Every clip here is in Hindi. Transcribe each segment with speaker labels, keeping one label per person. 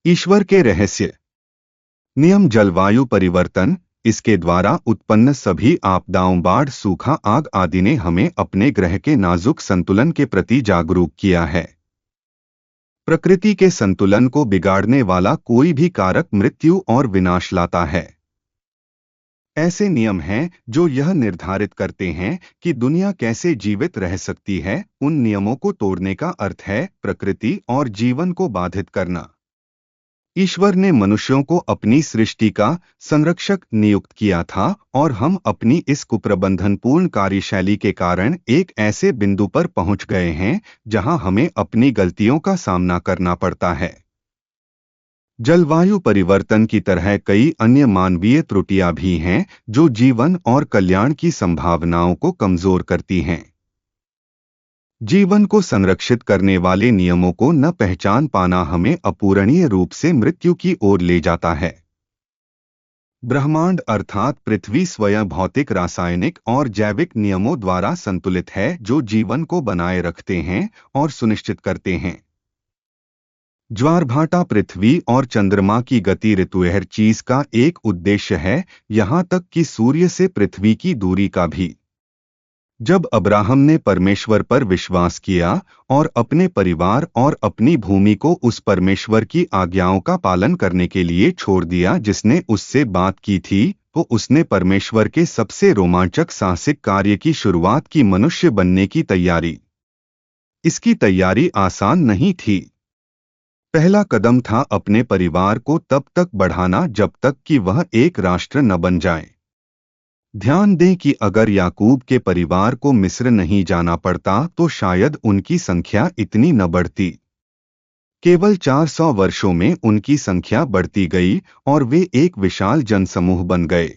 Speaker 1: ईश्वर के रहस्य। नियम जलवायु परिवर्तन, इसके द्वारा उत्पन्न सभी आपदाओं, बाढ़, सूखा, आग आदि ने हमें अपने ग्रह के नाजुक संतुलन के प्रति जागरूक किया है। प्रकृति के संतुलन को बिगाड़ने वाला कोई भी कारक मृत्यु और विनाश लाता है। ऐसे नियम हैं जो यह निर्धारित करते हैं कि दुनिया कैसे जीवित रह सकती है। उन नियमों को तोड़ने का अर्थ है प्रकृति और जीवन को बाधित करना। ईश्वर ने मनुष्यों को अपनी सृष्टि का संरक्षक नियुक्त किया था और हम अपनी इस कुप्रबंधनपूर्ण कार्यशैली के कारण एक ऐसे बिंदु पर पहुंच गए हैं जहां हमें अपनी गलतियों का सामना करना पड़ता है। जलवायु परिवर्तन की तरह कई अन्य मानवीय त्रुटियां भी हैं जो जीवन और कल्याण की संभावनाओं को कमजोर करती हैं। जीवन को संरक्षित करने वाले नियमों को न पहचान पाना हमें अपूरणीय रूप से मृत्यु की ओर ले जाता है। ब्रह्मांड अर्थात पृथ्वी स्वयं भौतिक, रासायनिक और जैविक नियमों द्वारा संतुलित है जो जीवन को बनाए रखते हैं और सुनिश्चित करते हैं। ज्वारभाटा, पृथ्वी और चंद्रमा की गति, ऋतु, हर चीज का एक उद्देश्य है, यहाँ तक कि सूर्य से पृथ्वी की दूरी का भी। जब अब्राहम ने परमेश्वर पर विश्वास किया और अपने परिवार और अपनी भूमि को उस परमेश्वर की आज्ञाओं का पालन करने के लिए छोड़ दिया जिसने उससे बात की थी, तो उसने परमेश्वर के सबसे रोमांचक साहसिक कार्य की शुरुआत की, मनुष्य बनने की तैयारी। इसकी तैयारी आसान नहीं थी। पहला कदम था अपने परिवार को तब तक बढ़ाना जब तक कि वह एक राष्ट्र न बन जाए। ध्यान दें कि अगर याकूब के परिवार को मिस्र नहीं जाना पड़ता तो शायद उनकी संख्या इतनी न बढ़ती। केवल 400 वर्षों में उनकी संख्या बढ़ती गई और वे एक विशाल जनसमूह बन गए।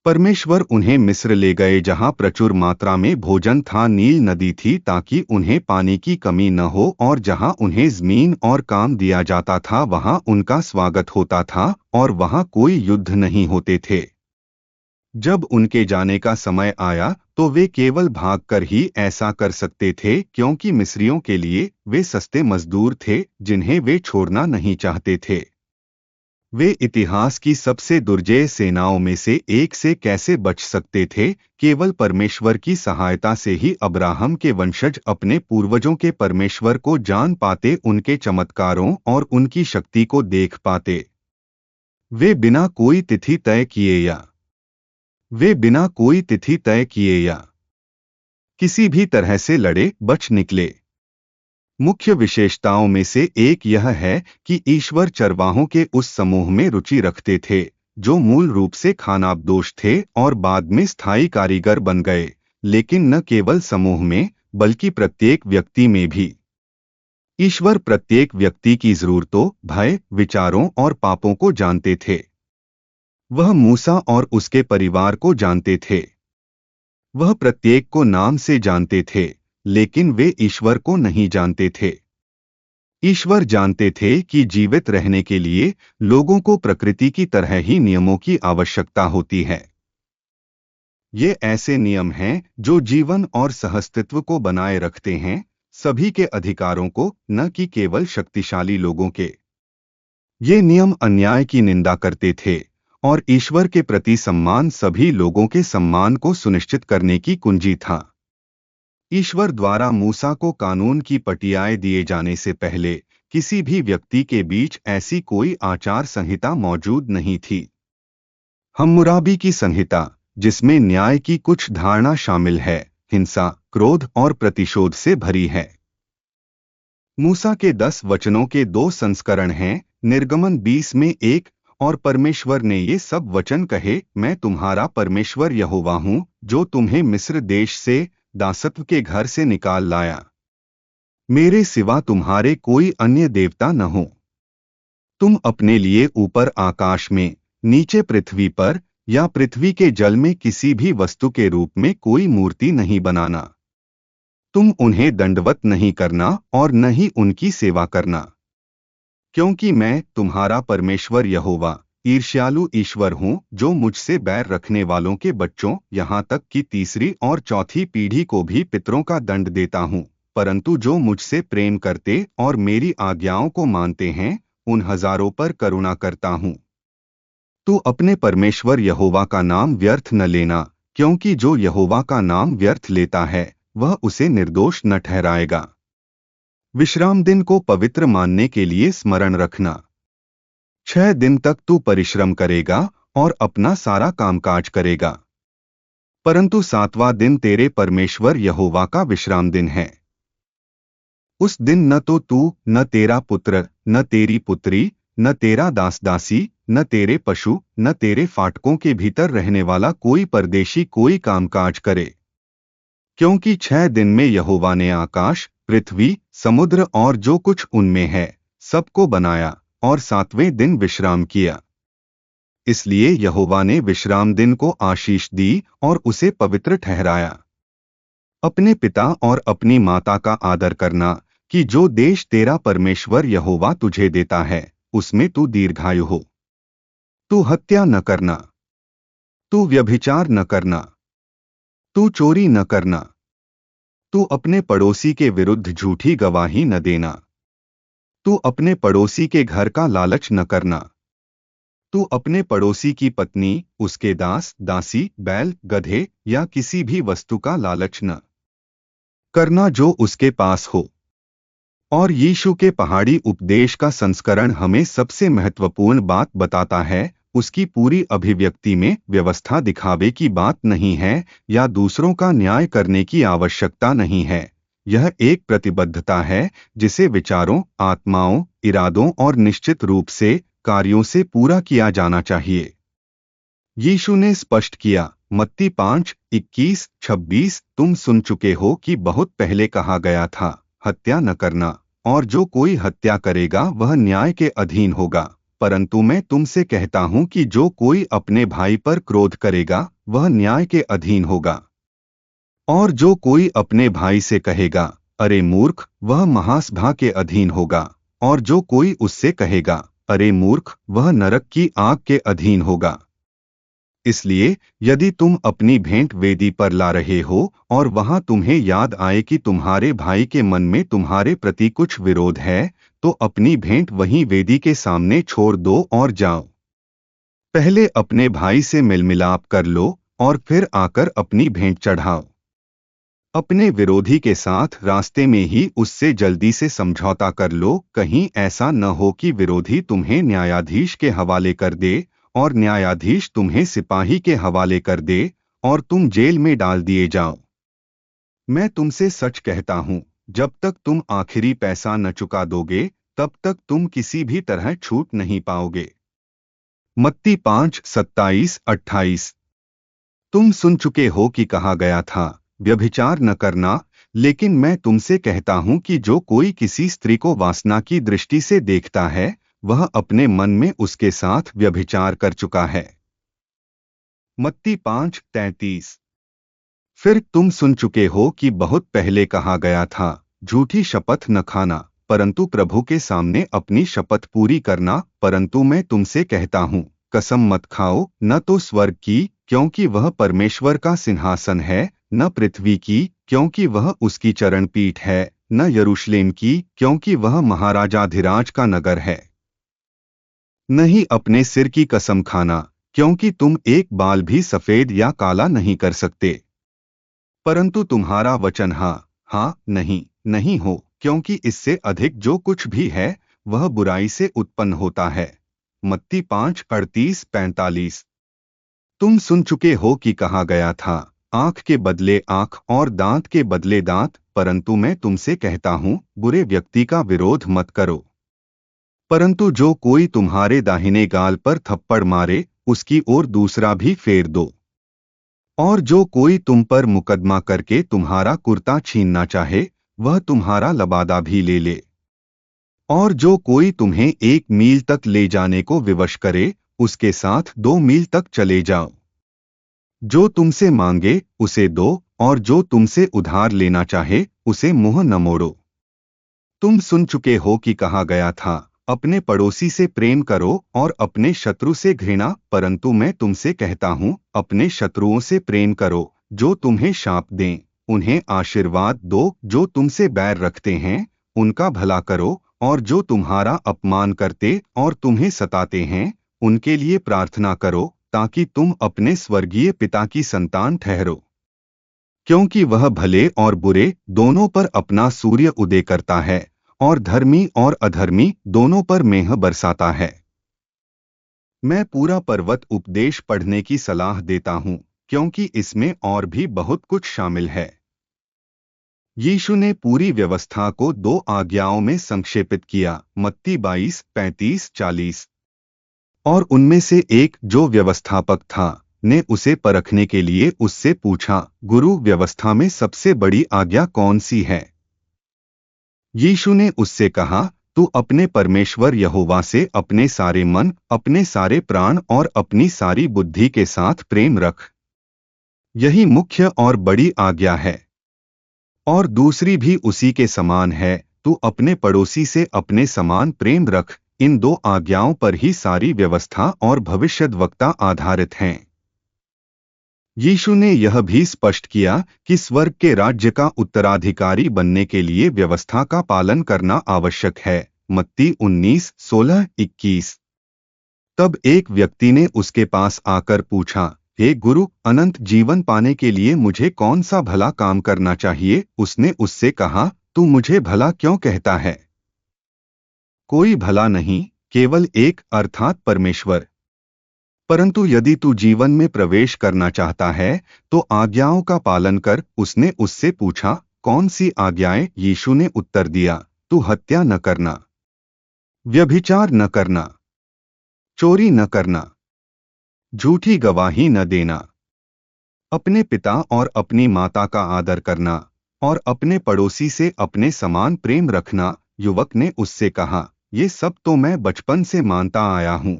Speaker 1: परमेश्वर उन्हें मिस्र ले गए जहां प्रचुर मात्रा में भोजन था, नील नदी थी ताकि उन्हें पानी की कमी न हो, और जहां उन्हें जमीन और काम दिया जाता था वहां उनका स्वागत होता था और वहां कोई युद्ध नहीं होते थे। जब उनके जाने का समय आया तो वे केवल भागकर ही ऐसा कर सकते थे क्योंकि मिस्रियों के लिए वे सस्ते मजदूर थे जिन्हें वे छोड़ना नहीं चाहते थे। वे इतिहास की सबसे दुर्जय सेनाओं में से एक से कैसे बच सकते थे? केवल परमेश्वर की सहायता से ही अब्राहम के वंशज अपने पूर्वजों के परमेश्वर को जान पाते, उनके चमत्कारों और उनकी शक्ति को देख पाते। वे बिना कोई तिथि तय किए या किसी भी तरह से लड़े बच निकले। मुख्य विशेषताओं में से एक यह है कि ईश्वर चरवाहों के उस समूह में रुचि रखते थे जो मूल रूप से खानाबदोश थे और बाद में स्थायी कारीगर बन गए, लेकिन न केवल समूह में बल्कि प्रत्येक व्यक्ति में भी। ईश्वर प्रत्येक व्यक्ति की जरूरतों, भय, विचारों और पापों को जानते थे। वह मूसा और उसके परिवार को जानते थे। वह प्रत्येक को नाम से जानते थे, लेकिन वे ईश्वर को नहीं जानते थे। ईश्वर जानते थे कि जीवित रहने के लिए लोगों को प्रकृति की तरह ही नियमों की आवश्यकता होती है। ये ऐसे नियम हैं जो जीवन और सहअस्तित्व को बनाए रखते हैं, सभी के अधिकारों को, न कि केवल शक्तिशाली लोगों के। ये नियम अन्याय की निंदा करते थे और ईश्वर के प्रति सम्मान सभी लोगों के सम्मान को सुनिश्चित करने की कुंजी था। ईश्वर द्वारा मूसा को कानून की पटियाएं दिए जाने से पहले किसी भी व्यक्ति के बीच ऐसी कोई आचार संहिता मौजूद नहीं थी। हम्मुराबी की संहिता, जिसमें न्याय की कुछ धारणा शामिल है, हिंसा, क्रोध और प्रतिशोध से भरी है। मूसा के 10 वचनों के 2 संस्करण हैं, निर्गमन 20 में 1, और परमेश्वर ने ये सब वचन कहे, मैं तुम्हारा परमेश्वर यहोवा हूँ जो तुम्हें मिस्र देश से, दासत्व के घर से निकाल लाया। मेरे सिवा तुम्हारे कोई अन्य देवता न हो। तुम अपने लिए ऊपर आकाश में, नीचे पृथ्वी पर या पृथ्वी के जल में किसी भी वस्तु के रूप में कोई मूर्ति नहीं बनाना। तुम उन्हें दंडवत नहीं करना और न ही उनकी सेवा करना, क्योंकि मैं तुम्हारा परमेश्वर यहोवा ईर्ष्यालु ईश्वर हूँ जो मुझसे बैर रखने वालों के बच्चों, यहाँ तक कि तीसरी और चौथी पीढ़ी को भी पितरों का दंड देता हूँ, परंतु जो मुझसे प्रेम करते और मेरी आज्ञाओं को मानते हैं उन हजारों पर करुणा करता हूँ। तू अपने परमेश्वर यहोवा का नाम व्यर्थ न लेना, क्योंकि जो यहोवा का नाम व्यर्थ लेता है वह उसे निर्दोष न ठहराएगा। विश्राम दिन को पवित्र मानने के लिए स्मरण रखना। 6 दिन तक तू परिश्रम करेगा और अपना सारा कामकाज करेगा, परंतु 7वां दिन तेरे परमेश्वर यहोवा का विश्राम दिन है। उस दिन न तो तू, न तेरा पुत्र, न तेरी पुत्री, न तेरा दास दासी, न तेरे पशु, न तेरे फाटकों के भीतर रहने वाला कोई परदेशी कोई कामकाज करे, क्योंकि 6 दिन में यहोवा ने आकाश, पृथ्वी, समुद्र और जो कुछ उनमें है सबको बनाया और 7वें दिन विश्राम किया। इसलिए यहोवा ने विश्राम दिन को आशीष दी और उसे पवित्र ठहराया। अपने पिता और अपनी माता का आदर करना, कि जो देश तेरा परमेश्वर यहोवा तुझे देता है उसमें तू दीर्घायु हो। तू हत्या न करना, तू व्यभिचार न करना, तू चोरी न करना, तू अपने पड़ोसी के विरुद्ध झूठी गवाही न देना, तू अपने पड़ोसी के घर का लालच न करना, तू अपने पड़ोसी की पत्नी, उसके दास दासी, बैल, गधे या किसी भी वस्तु का लालच न करना जो उसके पास हो। और यीशु के पहाड़ी उपदेश का संस्करण हमें सबसे महत्वपूर्ण बात बताता है, उसकी पूरी अभिव्यक्ति में व्यवस्था दिखावे की बात नहीं है या दूसरों का न्याय करने की आवश्यकता नहीं है। यह एक प्रतिबद्धता है जिसे विचारों, आत्माओं, इरादों और निश्चित रूप से कार्यों से पूरा किया जाना चाहिए। यीशु ने स्पष्ट किया, मत्ती 5:21-26, तुम सुन चुके हो कि बहुत पहले कहा गया था, हत्या न करना, और जो कोई हत्या करेगा वह न्याय के अधीन होगा। परंतु मैं तुमसे कहता हूँ कि जो कोई अपने भाई पर क्रोध करेगा वह न्याय के अधीन होगा। और जो कोई अपने भाई से कहेगा, अरे मूर्ख, वह महासभा के अधीन होगा। और जो कोई उससे कहेगा, अरे मूर्ख, वह नरक की आग के अधीन होगा। इसलिए यदि तुम अपनी भेंट वेदी पर ला रहे हो और वहां तुम्हें याद आए कि तुम्हारे भाई के मन में तुम्हारे प्रति कुछ विरोध है, तो अपनी भेंट वहीं वेदी के सामने छोड़ दो और जाओ। पहले अपने भाई से मिलमिलाप कर लो और फिर आकर अपनी भेंट चढ़ाओ। अपने विरोधी के साथ रास्ते में ही उससे जल्दी से समझौता कर लो, कहीं ऐसा न हो कि विरोधी तुम्हें न्यायाधीश के हवाले कर दे और न्यायाधीश तुम्हें सिपाही के हवाले कर दे और तुम जेल में डाल दिए जाओ। मैं तुमसे सच कहता हूँ, जब तक तुम आखिरी पैसा न चुका दोगे तब तक तुम किसी भी तरह छूट नहीं पाओगे। मत्ती 5:27-28। तुम सुन चुके हो कि कहा गया था, व्यभिचार न करना, लेकिन मैं तुमसे कहता हूँ कि जो कोई किसी स्त्री को वासना की दृष्टि से देखता है वह अपने मन में उसके साथ व्यभिचार कर चुका है। मत्ती 5:33। फिर तुम सुन चुके हो कि बहुत पहले कहा गया था, झूठी शपथ न खाना, परंतु प्रभु के सामने अपनी शपथ पूरी करना। परंतु मैं तुमसे कहता हूँ, कसम मत खाओ, न तो स्वर्ग की, क्योंकि वह परमेश्वर का सिंहासन है, न पृथ्वी की, क्योंकि वह उसकी चरणपीठ है, न यरूशलेम की, क्योंकि वह महाराजाधिराज का नगर है। नहीं अपने सिर की कसम खाना, क्योंकि तुम एक बाल भी सफेद या काला नहीं कर सकते। परंतु तुम्हारा वचन हाँ हाँ, नहीं नहीं हो, क्योंकि इससे अधिक जो कुछ भी है वह बुराई से उत्पन्न होता है। मत्ती 5:38-45। तुम सुन चुके हो कि कहा गया था, आंख के बदले आंख और दांत के बदले दांत, परंतु मैं तुमसे कहता हूँ, बुरे व्यक्ति का विरोध मत करो। परंतु जो कोई तुम्हारे दाहिने गाल पर थप्पड़ मारे उसकी ओर दूसरा भी फेर दो। और जो कोई तुम पर मुकदमा करके तुम्हारा कुर्ता छीनना चाहे वह तुम्हारा लबादा भी ले ले। और जो कोई तुम्हें 1 मील तक ले जाने को विवश करे उसके साथ 2 मील तक चले जाओ। जो तुमसे मांगे उसे दो, और जो तुमसे उधार लेना चाहे उसे मुंह न मोड़ो। तुम सुन चुके हो कि कहा गया था, अपने पड़ोसी से प्रेम करो और अपने शत्रु से घृणा, परंतु मैं तुमसे कहता हूँ, अपने शत्रुओं से प्रेम करो, जो तुम्हें शाप दें, उन्हें आशीर्वाद दो, जो तुमसे बैर रखते हैं उनका भला करो और जो तुम्हारा अपमान करते और तुम्हें सताते हैं उनके लिए प्रार्थना करो, ताकि तुम अपने स्वर्गीय पिता की संतान ठहरो, क्योंकि वह भले और बुरे दोनों पर अपना सूर्य उदय करता है और धर्मी और अधर्मी दोनों पर मेंह बरसाता है। मैं पूरा पर्वत उपदेश पढ़ने की सलाह देता हूं, क्योंकि इसमें और भी बहुत कुछ शामिल है। यीशु ने पूरी व्यवस्था को 2 आज्ञाओं में संक्षेपित किया, मत्ती 22:35-40। और उनमें से एक जो व्यवस्थापक था ने उसे परखने के लिए उससे पूछा, गुरु, व्यवस्था में सबसे बड़ी आज्ञा कौन सी है? यीशु ने उससे कहा, तू अपने परमेश्वर यहोवा से अपने सारे मन, अपने सारे प्राण और अपनी सारी बुद्धि के साथ प्रेम रख। यही मुख्य और बड़ी आज्ञा है। और दूसरी भी उसी के समान है, तू अपने पड़ोसी से अपने समान प्रेम रख। इन 2 आज्ञाओं पर ही सारी व्यवस्था और भविष्यद्वक्ता आधारित हैं। यीशु ने यह भी स्पष्ट किया कि स्वर्ग के राज्य का उत्तराधिकारी बनने के लिए व्यवस्था का पालन करना आवश्यक है, मत्ती 19:16-21। तब एक व्यक्ति ने उसके पास आकर पूछा, हे गुरु, अनंत जीवन पाने के लिए मुझे कौन सा भला काम करना चाहिए? उसने उससे कहा, तू मुझे भला क्यों कहता है? कोई भला नहीं, केवल एक, अर्थात परमेश्वर। परंतु यदि तू जीवन में प्रवेश करना चाहता है तो आज्ञाओं का पालन कर। उसने उससे पूछा, कौन सी आज्ञाएं? यीशु ने उत्तर दिया, तू हत्या न करना, व्यभिचार न करना, चोरी न करना, झूठी गवाही न देना, अपने पिता और अपनी माता का आदर करना और अपने पड़ोसी से अपने समान प्रेम रखना। युवक ने उससे कहा, ये सब तो मैं बचपन से मानता आया हूं,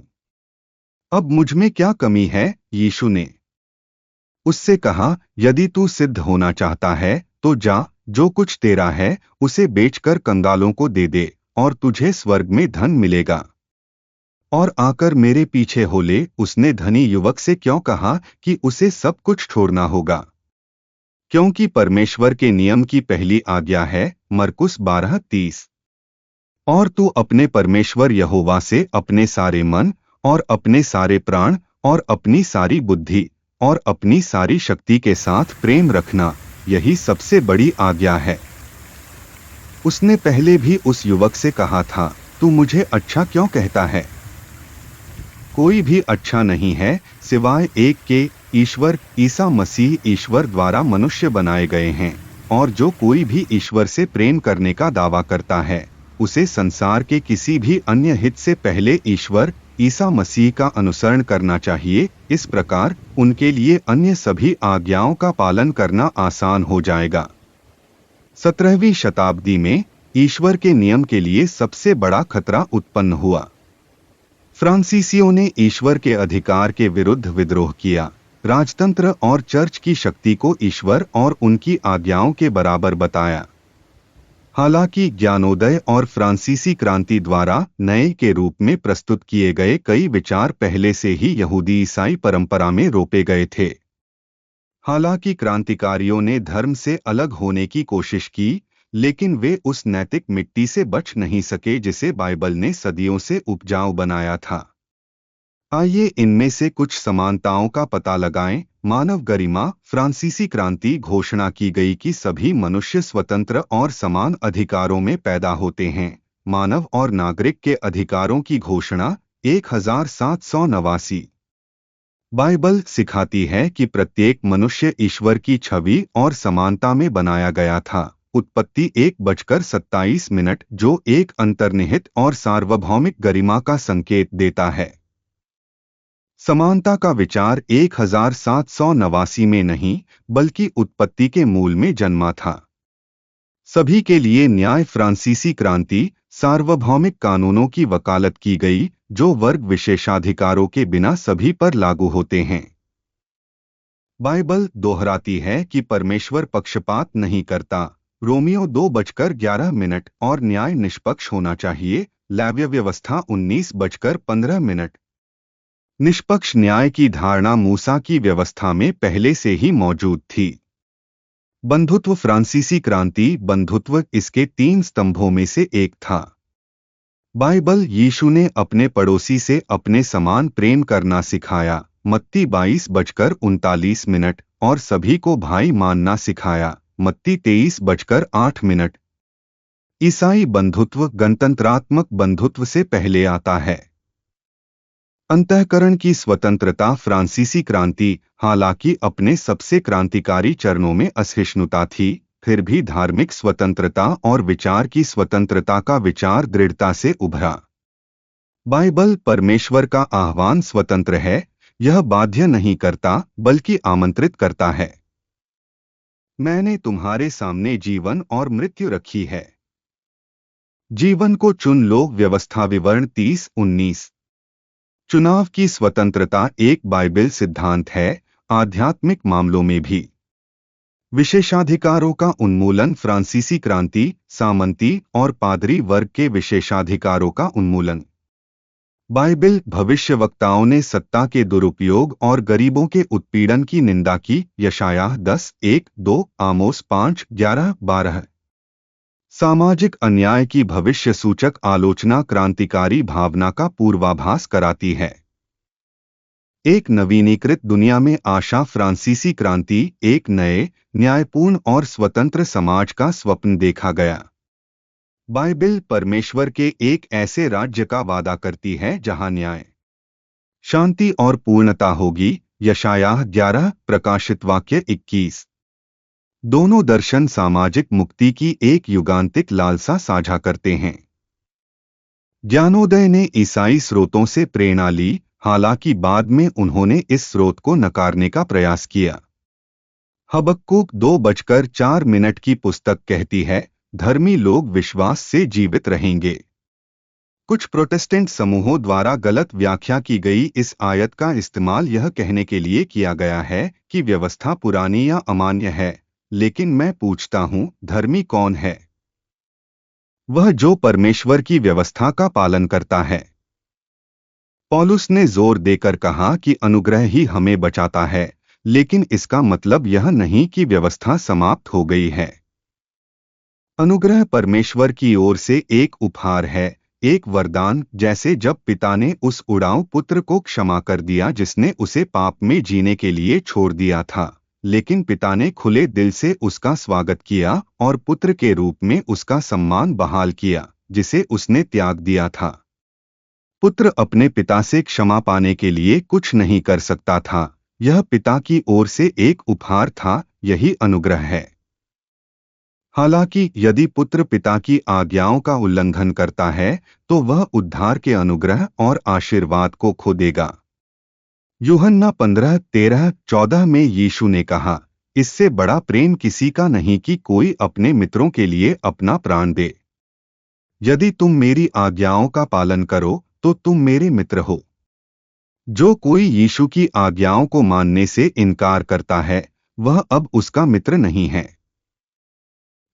Speaker 1: अब मुझमें क्या कमी है? यीशु ने उससे कहा, यदि तू सिद्ध होना चाहता है तो जा, जो कुछ तेरा है उसे बेचकर कंगालों को दे दे और तुझे स्वर्ग में धन मिलेगा, और आकर मेरे पीछे हो ले। उसने धनी युवक से क्यों कहा कि उसे सब कुछ छोड़ना होगा? क्योंकि परमेश्वर के नियम की पहली आज्ञा है, मरकुस 12:30। और तू अपने परमेश्वर यहोवा से अपने सारे मन और अपने सारे प्राण और अपनी सारी बुद्धि और अपनी सारी शक्ति के साथ प्रेम रखना, यही सबसे बड़ी आज्ञा है। उसने पहले भी उस युवक से कहा था, तू मुझे अच्छा क्यों कहता है? कोई भी अच्छा नहीं है सिवाय एक के, ईश्वर। ईसा मसीह ईश्वर द्वारा मनुष्य बनाए गए हैं, और जो कोई भी ईश्वर से प्रेम करने का दावा करता है उसे संसार के किसी भी अन्य हित से पहले ईश्वर ईसा मसीह का अनुसरण करना चाहिए। इस प्रकार उनके लिए अन्य सभी आज्ञाओं का पालन करना आसान हो जाएगा। 17वीं शताब्दी में ईश्वर के नियम के लिए सबसे बड़ा खतरा उत्पन्न हुआ। फ्रांसीसियों ने ईश्वर के अधिकार के विरुद्ध विद्रोह किया, राजतंत्र और चर्च की शक्ति को ईश्वर और उनकी आज्ञाओं के बराबर बताया। हालांकि ज्ञानोदय और फ्रांसीसी क्रांति द्वारा नए के रूप में प्रस्तुत किए गए कई विचार पहले से ही यहूदी ईसाई परंपरा में रोपे गए थे। हालांकि क्रांतिकारियों ने धर्म से अलग होने की कोशिश की, लेकिन वे उस नैतिक मिट्टी से बच नहीं सके जिसे बाइबल ने सदियों से उपजाऊ बनाया था। आइए इनमें से कुछ समानताओं का पता लगाएं। मानव गरिमा। फ्रांसीसी क्रांति घोषणा की गई कि सभी मनुष्य स्वतंत्र और समान अधिकारों में पैदा होते हैं। मानव और नागरिक के अधिकारों की घोषणा 1789। बाइबल सिखाती है कि प्रत्येक मनुष्य ईश्वर की छवि और समानता में बनाया गया था। उत्पत्ति 1:27, जो एक अंतर्निहित और सार्वभौमिक गरिमा का संकेत देता है। समानता का विचार 1789 में नहीं, बल्कि उत्पत्ति के मूल में जन्मा था। सभी के लिए न्याय। फ्रांसीसी क्रांति सार्वभौमिक कानूनों की वकालत की गई, जो वर्ग विशेषाधिकारों के बिना सभी पर लागू होते हैं। बाइबल दोहराती है कि परमेश्वर पक्षपात नहीं करता। रोमियो 2:11 और न्याय निष्पक्ष होना चाहिए। लेव्य व्यवस्था 19:15। निष्पक्ष न्याय की धारणा मूसा की व्यवस्था में पहले से ही मौजूद थी। बंधुत्व। फ्रांसीसी क्रांति बंधुत्व इसके 3 स्तंभों में से एक था। बाइबल यीशु ने अपने पड़ोसी से अपने समान प्रेम करना सिखाया, मत्ती 22:39, और सभी को भाई मानना सिखाया, मत्ती 23:8। ईसाई बंधुत्व गणतंत्रात्मक बंधुत्व से पहले आता है। अंतःकरण की स्वतंत्रता फ्रांसीसी क्रांति, हालांकि अपने सबसे क्रांतिकारी चरणों में असहिष्णुता थी, फिर भी धार्मिक स्वतंत्रता और विचार की स्वतंत्रता का विचार दृढ़ता से उभरा। बाइबल परमेश्वर का आह्वान स्वतंत्र है, यह बाध्य नहीं करता बल्कि आमंत्रित करता है। मैंने तुम्हारे सामने जीवन और मृत्यु रखी है। जीवन को चुन लो। व्यवस्था विवरण 30:19। चुनाव की स्वतंत्रता एक बाइबल सिद्धांत है, आध्यात्मिक मामलों में भी। विशेषाधिकारों का उन्मूलन फ्रांसीसी क्रांति, सामंती और पादरी वर्ग के विशेषाधिकारों का उन्मूलन। बाइबल भविष्यवक्ताओं ने सत्ता के दुरुपयोग और गरीबों के उत्पीड़न की निंदा की, यशायाह 10:1-2, आमोस 5:11-12। सामाजिक अन्याय की भविष्य सूचक आलोचना क्रांतिकारी भावना का पूर्वाभास कराती है। एक नवीनीकृत दुनिया में आशा फ्रांसीसी क्रांति, एक नए, न्यायपूर्ण और स्वतंत्र समाज का स्वप्न देखा गया। बाइबल परमेश्वर के एक ऐसे राज्य का वादा करती है जहां न्याय, शांति और पूर्णता होगी, यशायाह 11, प्रकाशित वाक्य 21। दोनों दर्शन सामाजिक मुक्ति की एक युगांतिक लालसा साझा करते हैं। ज्ञानोदय ने ईसाई स्रोतों से प्रेरणा ली, हालांकि बाद में उन्होंने इस स्रोत को नकारने का प्रयास किया। हबक्कूक 2:4 की पुस्तक कहती है, धर्मी लोग विश्वास से जीवित रहेंगे। कुछ प्रोटेस्टेंट समूहों द्वारा गलत व्याख्या की गई इस आयत का इस्तेमाल यह कहने के लिए किया गया है कि व्यवस्था पुरानी या अमान्य है, लेकिन मैं पूछता हूं, धर्मी कौन है? वह जो परमेश्वर की व्यवस्था का पालन करता है। पौलुस ने जोर देकर कहा कि अनुग्रह ही हमें बचाता है, लेकिन इसका मतलब यह नहीं कि व्यवस्था समाप्त हो गई है। अनुग्रह परमेश्वर की ओर से एक उपहार है, एक वरदान, जैसे जब पिता ने उस उड़ाऊ पुत्र को क्षमा कर दिया जिसने उसे पाप में जीने के लिए छोड़ दिया था, लेकिन पिता ने खुले दिल से उसका स्वागत किया और पुत्र के रूप में उसका सम्मान बहाल किया, जिसे उसने त्याग दिया था। पुत्र अपने पिता से क्षमा पाने के लिए कुछ नहीं कर सकता था, यह पिता की ओर से एक उपहार था, यही अनुग्रह है। हालांकि यदि पुत्र पिता की आज्ञाओं का उल्लंघन करता है, तो वह उद्धार के अनुग्रह और आशीर्वाद को खो देगा। यूहन्ना 15:13-14 में यीशु ने कहा, इससे बड़ा प्रेम किसी का नहीं कि कोई अपने मित्रों के लिए अपना प्राण दे। यदि तुम मेरी आज्ञाओं का पालन करो, तो तुम मेरे मित्र हो। जो कोई यीशु की आज्ञाओं को मानने से इनकार करता है, वह अब उसका मित्र नहीं है।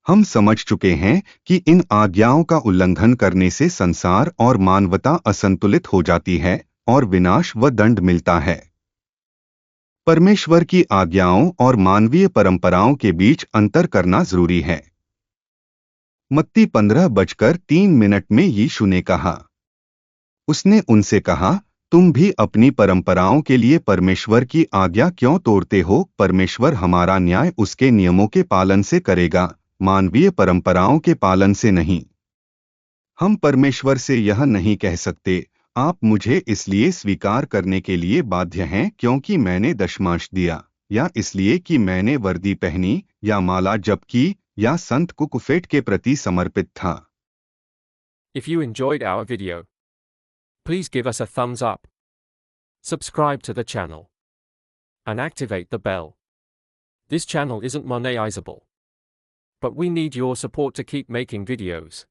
Speaker 1: हम समझ चुके हैं कि इन आज्ञाओं का उल्लंघन करने से संसार और मानवता असंतुलित हो जाती है और विनाश व दंड मिलता है। परमेश्वर की आज्ञाओं और मानवीय परंपराओं के बीच अंतर करना जरूरी है। मत्ती 15:3 में यीशु ने कहा, उसने उनसे कहा, तुम भी अपनी परंपराओं के लिए परमेश्वर की आज्ञा क्यों तोड़ते हो? परमेश्वर हमारा न्याय उसके नियमों के पालन से करेगा, मानवीय परंपराओं के पालन से नहीं। हम परमेश्वर से यह नहीं कह सकते, आप मुझे इसलिए स्वीकार करने के लिए बाध्य हैं क्योंकि मैंने दशमांश दिया, या इसलिए कि मैंने वर्दी पहनी, या माला जप की, या संत कुकुफेट के प्रति समर्पित था।
Speaker 2: If you enjoyed our video, please give us a thumbs up, subscribe to the channel, and activate the bell. This channel isn't monetizable, but we need your support to keep making videos.